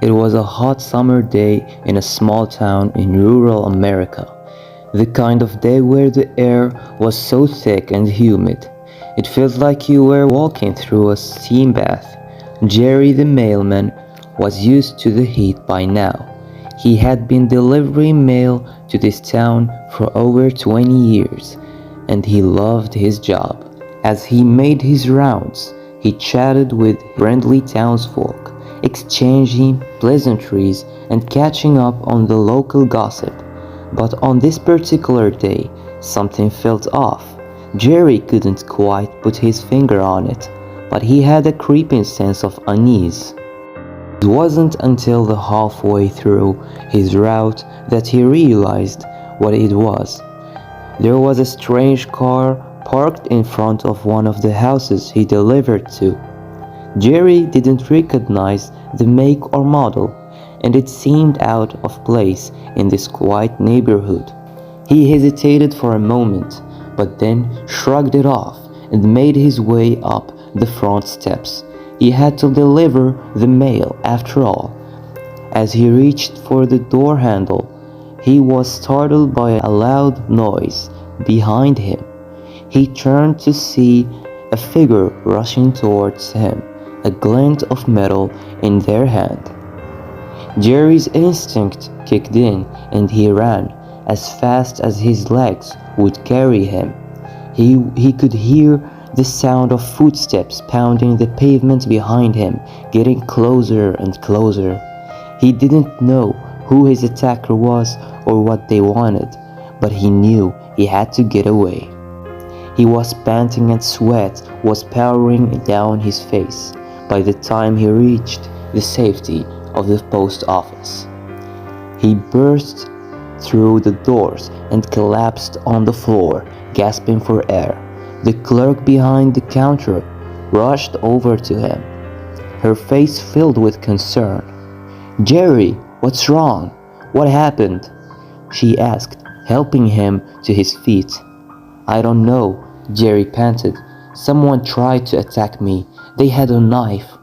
It was a hot summer day in a small town in rural America. The kind of day where the air was so thick and humid. It felt like you were walking through a steam bath. Jerry the mailman was used to the heat by now. He had been delivering mail to this town for over 20 years, and he loved his job. As he made his rounds, he chatted with friendly townsfolk, exchanging pleasantries and catching up on the local gossip. But on this particular day, something felt off. Jerry couldn't quite put his finger on it, but he had a creeping sense of unease. It wasn't until the halfway through his route that he realized what it was. There was a strange car parked in front of one of the houses he delivered to. Jerry didn't recognize the make or model, and it seemed out of place in this quiet neighborhood. He hesitated for a moment, but then shrugged it off and made his way up the front steps. He had to deliver the mail after all. As he reached for the door handle, he was startled by a loud noise behind him. He turned to see a figure rushing towards him, a glint of metal in their hand. Jerry's instinct kicked in and he ran as fast as his legs would carry him. He could hear the sound of footsteps pounding the pavement behind him, getting closer and closer. He didn't know who his attacker was or what they wanted, but he knew he had to get away. He was panting and sweat was pouring down his face by the time he reached the safety of the post office. He burst through the doors and collapsed on the floor, gasping for air. The clerk behind the counter rushed over to him, her face filled with concern. "Jerry, what's wrong? What happened?" she asked, helping him to his feet. "I don't know," Jerry panted. "Someone tried to attack me. They had a knife."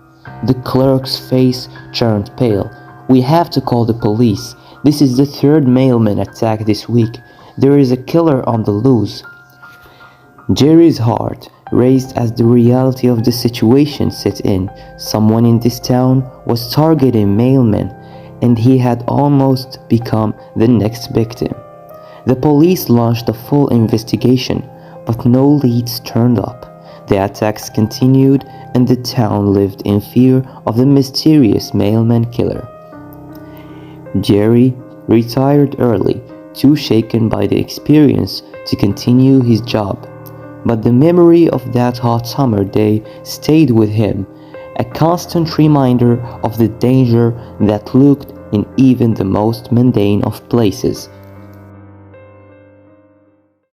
The clerk's face turned pale. "We have to call the police. This is the third mailman attack this week. There is a killer on the loose." Jerry's heart raced as the reality of the situation set in. Someone in this town was targeting mailmen, and he had almost become the next victim. The police launched a full investigation, but no leads turned up. The attacks continued, and the town lived in fear of the mysterious mailman killer. Jerry retired early, too shaken by the experience to continue his job. But the memory of that hot summer day stayed with him, a constant reminder of the danger that lurked in even the most mundane of places.